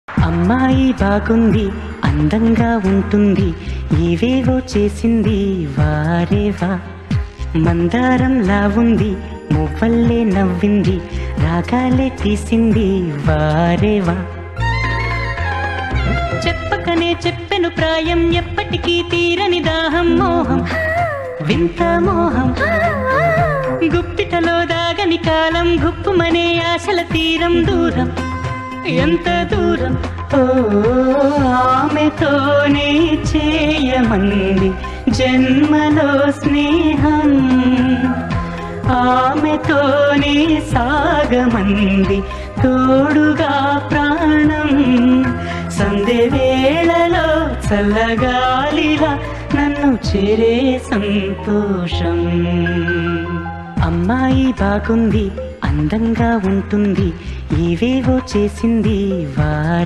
అమ్మాయి బాగుంది, అందంగా ఉంటుంది, ఏవేవో చేసింది వారేవా. మందారంలా ఉంది, మువ్వల్లే నవ్వింది, రాగాలే తీసింది వారేవా. చెప్పకనే చెప్పెను ప్రాయం, ఎప్పటికీ తీరని దాహం, మోహం వింత మోహం. గుప్పిటలో దాగని కాలం, గుప్పుమనే ఆశల తీరం, దూరం ఎంత దూరం. ఓ ఆమెతోనే చేయమంది జన్మలో స్నేహం, ఆమెతోనే సాగమంది తోడుగా ప్రాణం. సంధ్య వేళలో చల్లగాలిలా నన్ను చేరే సంతోషం. అమ్మాయి బాగుంది, అందంగా ఉంటుంది, ఏవేవో చేసింది వారి